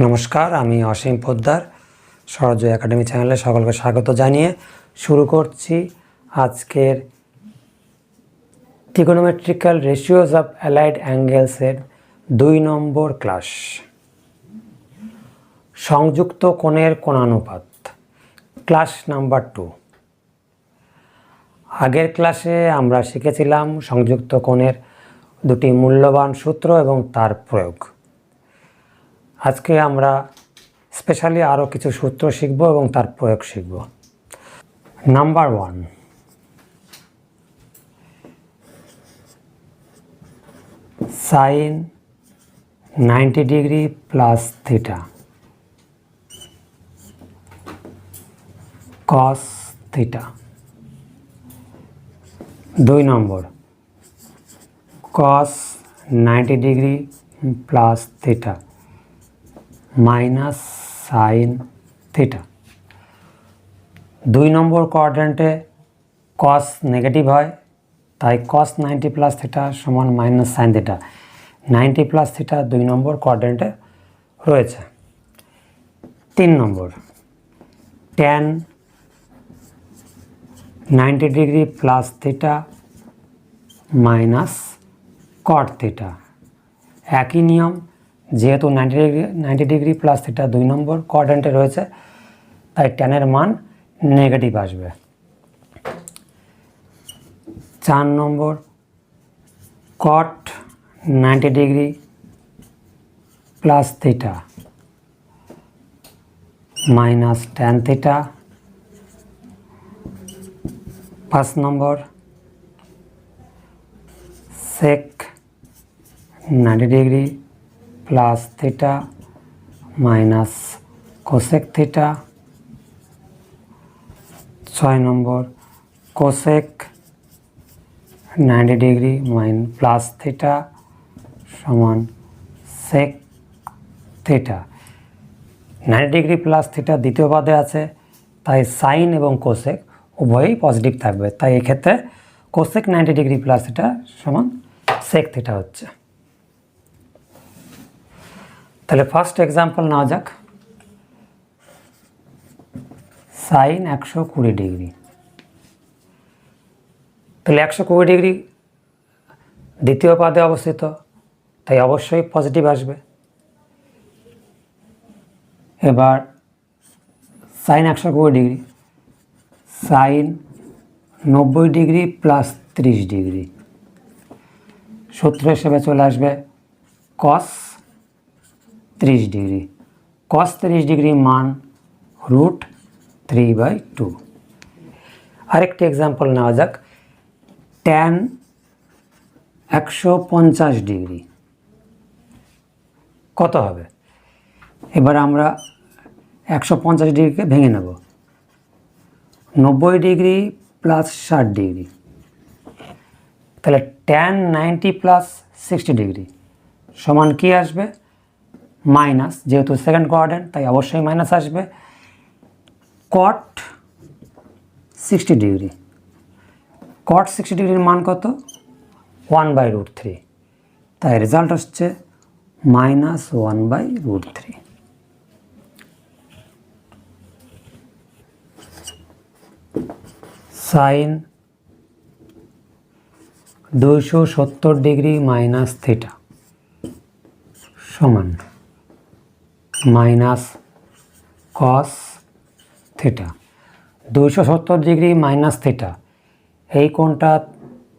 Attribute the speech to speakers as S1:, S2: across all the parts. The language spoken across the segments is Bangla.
S1: নমস্কার, আমি অসীম পোদ্দার। সরজয় একাডেমি চ্যানেলে সকলকে স্বাগত জানিয়ে শুরু করছি আজকের ট্রিগোনোমেট্রিক্যাল রেশিওস অফ অ্যালাইড অ্যাঙ্গেলসের 2 নম্বর ক্লাস। সংযুক্ত কোণের কোণানুপাত, ক্লাস নাম্বার 2। আগের ক্লাসে আমরা শিখেছিলাম সংযুক্ত কোণের দুটি মূল্যবান সূত্র এবং তার প্রয়োগ। আজকে আমরা স্পেশালি আরও কিছু সূত্র শিখব এবং তার প্রয়োগ শিখব। Number 1, sine 90 degree plus theta cos theta. 2 number, cos 90 degree plus theta minus sine theta. 2 number কোয়াড্রেন্টে কস নেগেটিভ হয়, তাই কস 90 প্লাস থিটা সমান minus sine theta. 90 plus theta 2 number কোয়াড্রেন্টে রয়েছে। 3 number, tan 90 degree plus theta minus cot theta. একই নিয়ম, যেহেতু 90 ডিগ্রি প্লাস থিটা 2 নম্বর কোয়াড্রেন্টে রয়েছে, তাই ট্যানের মান নেগেটিভ আসবে। 4 নম্বর, cot 90 degree plus theta minus tan theta. 5 নম্বর, sec 90 degree plus theta minus cosec theta. 6 নম্বর, কোসেক 90 ডিগ্রি প্লাস থিটা সমান sec theta. 90 degree plus theta দ্বিতীয় পদে আছে, তাই সাইন এবং কোসেক উভয়ই পজিটিভ থাকবে, তাই এক্ষেত্রে কোসেক 90 ডিগ্রি প্লাস থিটা সমান সেক থিটা হচ্ছে। তাহলে ফার্স্ট এক্সাম্পল নেওয়া যাক। Sine 120 degree. তাহলে 120 ডিগ্রি দ্বিতীয় পদে অবস্থিত, তাই অবশ্যই পজিটিভ আসবে। এবার sine 120 degree, sine 90 degree plus 30 degree, সূত্র হিসেবে চলে আসবে কস 30 ডিগ্রি। কস 30 ডিগ্রি মান √3/2। আরেকটি এক্সাম্পল নেওয়া যাক। ট্যান 150 ডিগ্রি কত হবে? এবার আমরা 150 ডিগ্রিকে ভেঙে নেব। 90 ডিগ্রি প্লাস 60 ডিগ্রি, তাহলে ট্যান 90 প্লাস 60 ডিগ্রি সমান কি আসবে? মাইনাস, যেহেতু সেকেন্ড কোয়াড্রেন্ট তাই অবশ্যই মাইনাস আসবে, কট 60 ডিগ্রি। কট 60 ডিগ্রির মান কত? 1/√3, তাই রেজাল্ট হচ্ছে -1/√3। সাইন 270 ডিগ্রি মাইনাস থিটা সমান minus cos theta. 270 degree minus theta, এই কোণটা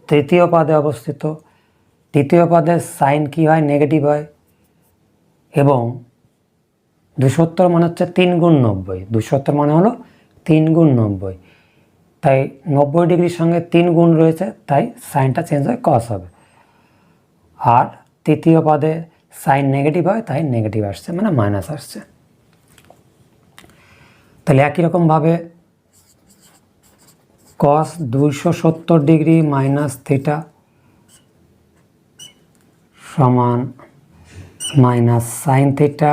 S1: তৃতীয় পদে অবস্থিত। তৃতীয় পদে সাইন কি হয়? নেগেটিভ হয়, এবং 270 মানে হচ্ছে 3 গুণ 90। 270 মানে হলো 3 গুণ 90, তাই 90 ডিগ্রির সঙ্গে 3 গুণ রয়েছে, তাই সাইনটা চেঞ্জ হয় কস হবে। আর তৃতীয় পদে সাইন নেগেটিভ হয়, তাই নেগেটিভ আসছে, মানে মাইনাস আসছে। তাহলে একই রকমভাবে কস 270 ডিগ্রি মাইনাস থিটা সমান minus sine theta.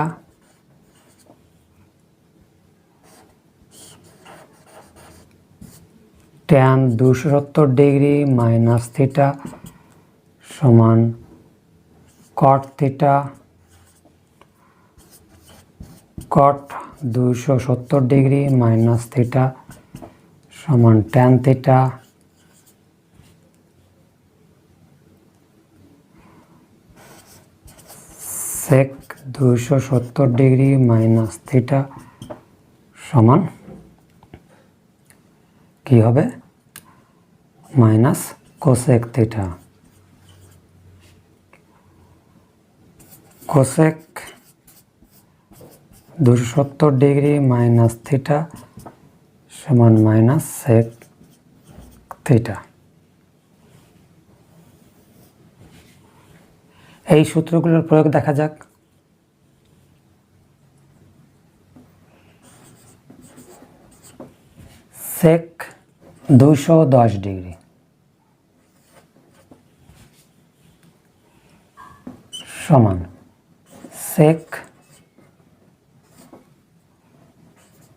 S1: Tan 270 degree minus theta সমান cot theta cot 270 degree minus theta সমান tan theta sec 270 degree minus theta সমান কি হবে minus cosec theta. Cosec 270 degree minus theta সমান মাইনাস সেক থিটা। এই সূত্রগুলোর প্রয়োগ দেখা যাক। সেক 210 ডিগ্রি সমান সেক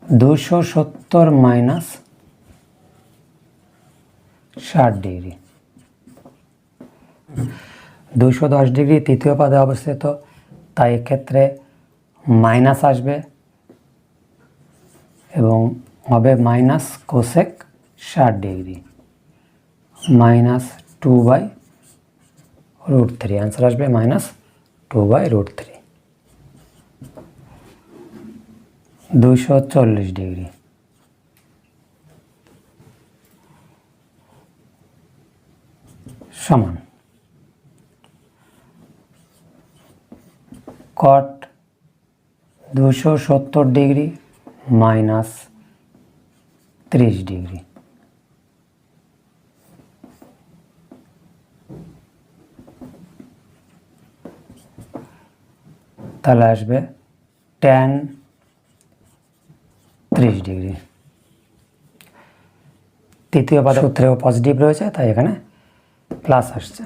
S1: 270 মাইনাস 60 ডিগ্রি। 210 ডিগ্রি তৃতীয় পদে অবস্থিত, তাই এক্ষেত্রে মাইনাস আসবে এবং হবে minus cosec 60 degree minus 2/√3। Answer আসবে মাইনাস 2/√3। 240 ডিগ্রি সমান কট 270 ডিগ্রি মাইনাস 30 ডিগ্রি তাহলে আসবে ট্যান 30 ডিগ্রি। তৃতীয় পদের সূত্রেও পজিটিভ রয়েছে, তাই এখানে প্লাস আসছে।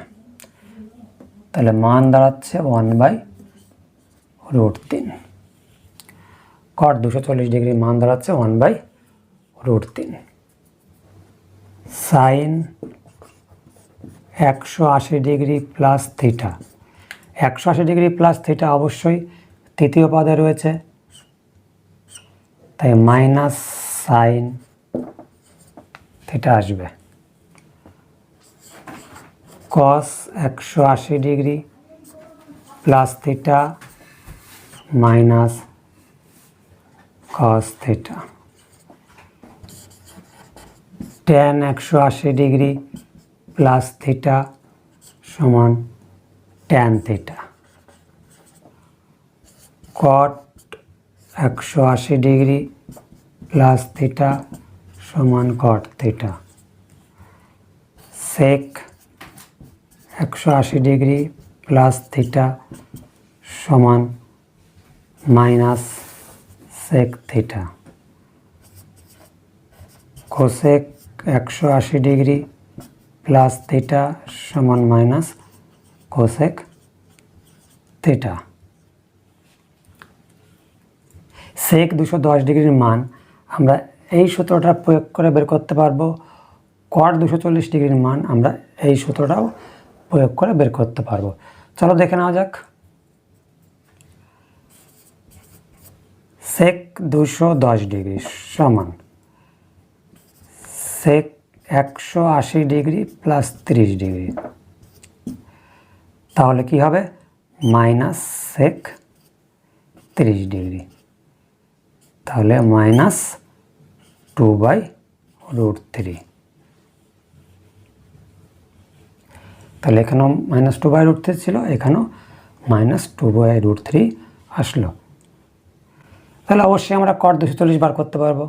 S1: তাহলে মান দাঁড়াচ্ছে 1/√3। কট 240 ডিগ্রি মান দাঁড়াচ্ছে 1/√3। Sine 180 degree plus theta. 180 degree plus theta অবশ্যই তৃতীয় পদে রয়েছে, তাই মাইনাস সাইন থিটা আসবে। Cos 180 degree plus theta minus cos theta. Tan 180 degree plus theta সমান tan theta. Cot 180 degree plus theta সমান cot theta. Sec 180 degree plus theta সমান minus sec theta. Cosec 180 degree plus theta সমান মাইনাস কোসেক থিটা। সেক 210 ডিগ্রির মান আমরা এই সূত্রটা প্রয়োগ করে বের করতে পারবো। কট 240 ডিগ্রির মান আমরা এই সূত্রটাও প্রয়োগ করে বের করতে পারবো। চলো দেখে নেওয়া যাক। সেক 210 ডিগ্রি সমান সেক 180 ডিগ্রি প্লাস 30 ডিগ্রি। তাহলে কি হবে মাইনাস সেক 30 ডিগ্রি। তাহলে মাইনাস 2/√3। তাহলে এখানেও মাইনাস 2/√3 ছিল, এখানেও মাইনাস 2/√3 আসলো। তাহলে অবশ্যই আমরা কট 240 বার করতে পারবো।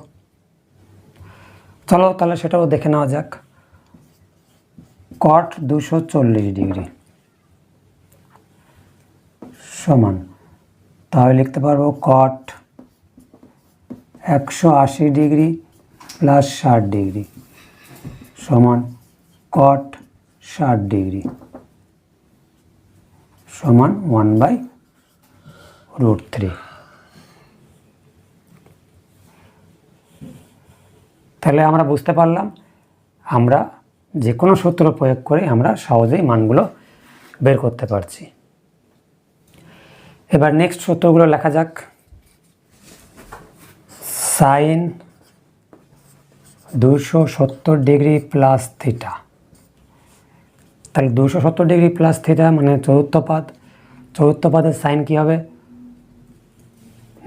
S1: চলো তাহলে সেটাও দেখে নেওয়া যাক। কট 240 ডিগ্রি সমান, তাহলে লিখতে পারবো কট 180 ডিগ্রি প্লাস 60 ডিগ্রি সমান কট 60 ডিগ্রি সমান 1/√3। তাহলে আমরা বুঝতে পারলাম আমরা যে কোনো সূত্র প্রয়োগ করে আমরা সহজেই মানগুলো বের করতে পারছি। এবার নেক্সট সূত্রগুলো লেখা যাক। Sine 270 degree plus theta. তাহলে 270 ডিগ্রি প্লাস থিটা মানে চতুর্থ পাদ, চতুর্থ পাদের সাইন কী হবে?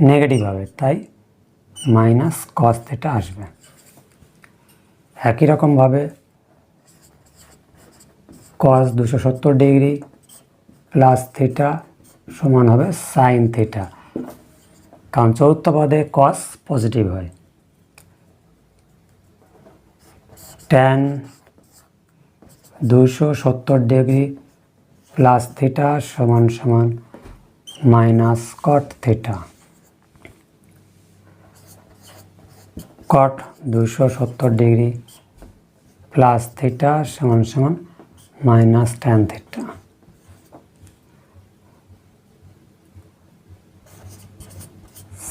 S1: নেগেটিভ হবে, তাই মাইনাস কস থিটা আসবে। একই রকমভাবে কস 270 ডিগ্রি প্লাস থিটা সমান হবে সাইন থিটা, কারণ চতুর্থ পদে কস পজিটিভ হয়। ট্যান 270 ডিগ্রি প্লাস থিটা সমান সমান minus cot theta. Cot 270 degree plus theta সমান সমান minus tan theta.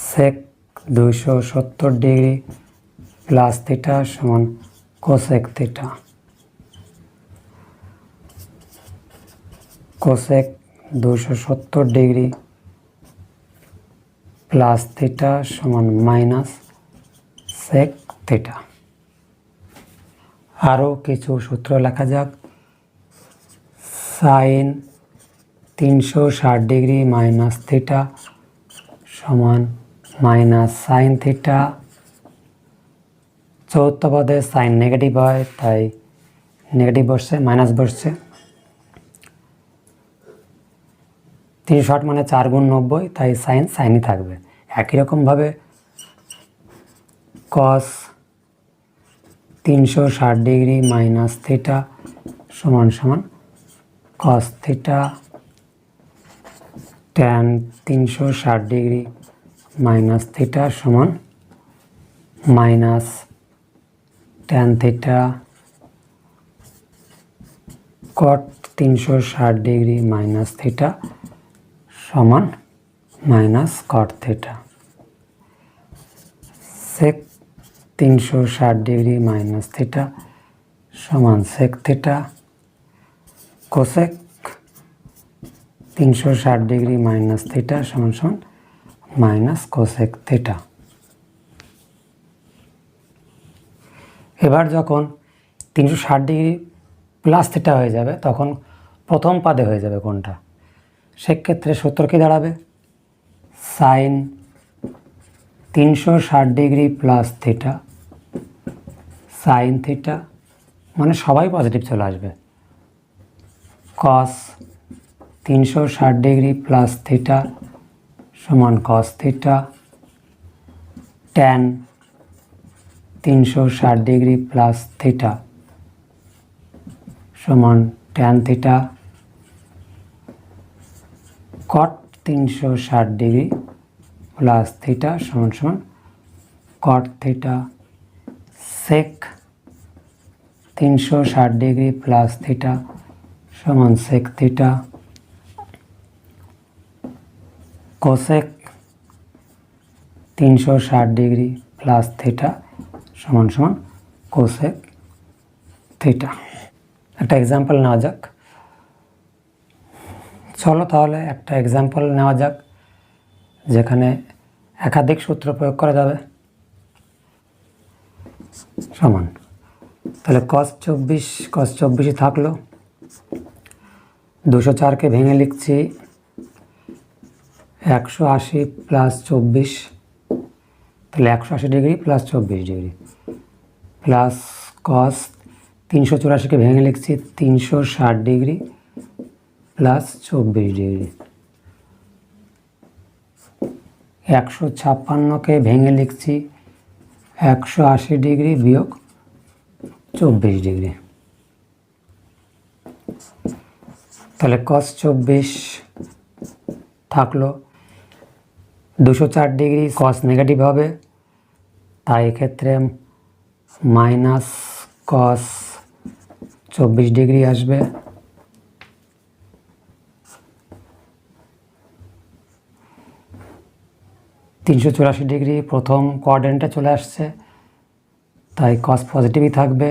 S1: Sec 270 degree plus theta সমান cosec theta. Cosec 270 degree plus theta সমান মাইনাস সেক থিটা। আরও কিছু সূত্র লেখা যাক। সাইন 360 ডিগ্রি মাইনাস থিটা সমান মাইনাস সাইন থিটা। চতুর্থ পদে সাইন নেগেটিভ হয়, তাই নেগেটিভ বসছে, মাইনাস বসছে। 360 মানে 4 গুণ 90, তাই সাইন সাইনই থাকবে। একই রকমভাবে কস 360 ডিগ্রি মাইনাস থিটা সমান সমান cos theta. Tan 360 degree minus theta সমান minus tan theta. Cot 360 degree minus theta সমান minus cot theta. Sec 360 degree minus theta সমান sec theta. Cosec 360 degree minus theta সমান সমান মাইনাস কোসেক থিটা। এবার যখন 360 ডিগ্রি প্লাস থিটা হয়ে যাবে তখন প্রথম পাদে হয়ে যাবে কোনটা? সেক্ষেত্রে সূত্র কি দাঁড়াবে? Sine 360 degree plus theta sine theta, মানে সবাই পজিটিভ চলে আসবে। কস 360 ডিগ্রি প্লাস থিটা সমান cos theta. Tan 360 degree plus theta সমান tan theta. Cot 360 degree plus theta সমান সমান cot theta. Sec 360 degree plus theta সমান sec theta. Cosec 360 degree plus theta সমান সমান কোসেক থিটা। একটা এক্সাম্পল নেওয়া যাক। চলো তাহলে একটা এক্সাম্পল নেওয়া যাক যেখানে একাধিক সূত্র প্রয়োগ করা যাবে। সমান, তাহলে cos 24 থাকলো। 204কে ভেঙে লিখছি 180 প্লাস 24, তাহলে 180 degree plus 24 degree plus cos 384কে ভেঙে লিখছি 360 ডিগ্রি প্লাস 24 ডিগ্রি। 156কে ভেঙে লিখছি 180 ডিগ্রি বিয়োগ 24 ডিগ্রি। তাহলে cos 24 থাকলো। 204 ডিগ্রি cos নেগেটিভ হবে, তাই এক্ষেত্রে মাইনাস cos 24 ডিগ্রি আসবে। তিনশো 384 ডিগ্রি প্রথম কোয়াড্রেন্টে চলে আসছে, তাই cos পজিটিভই থাকবে।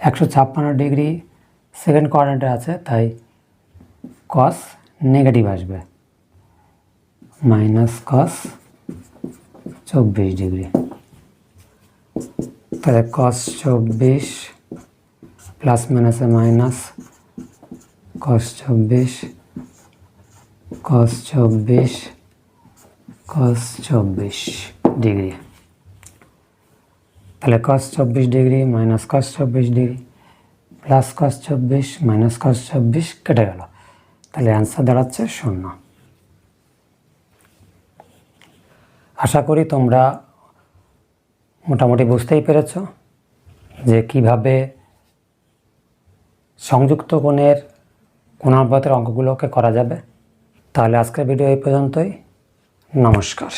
S1: একশো 56 ডিগ্রি সেকেন্ড কোয়াড্রেন্টে আছে, তাই cos নেগেটিভ আসবে, মাইনাস কস 24 ডিগ্রি। তাহলে কস 24 প্লাস মাইনাসে মাইনাস কস 24 ডিগ্রি। তাহলে কস 24 degree minus cos 24 degree plus cos 24 minus cos 24 কেটে গেল। তাহলে অ্যান্সার দাঁড়াচ্ছে 0। আশা করি তোমরা মোটামুটি বুঝতেই পেরেছ যে কিভাবে সংযুক্ত কোণের কোণানুপাতের অঙ্কগুলোকে করা যাবে। তাহলে আজকের ভিডিও এই পর্যন্তই। নমস্কার।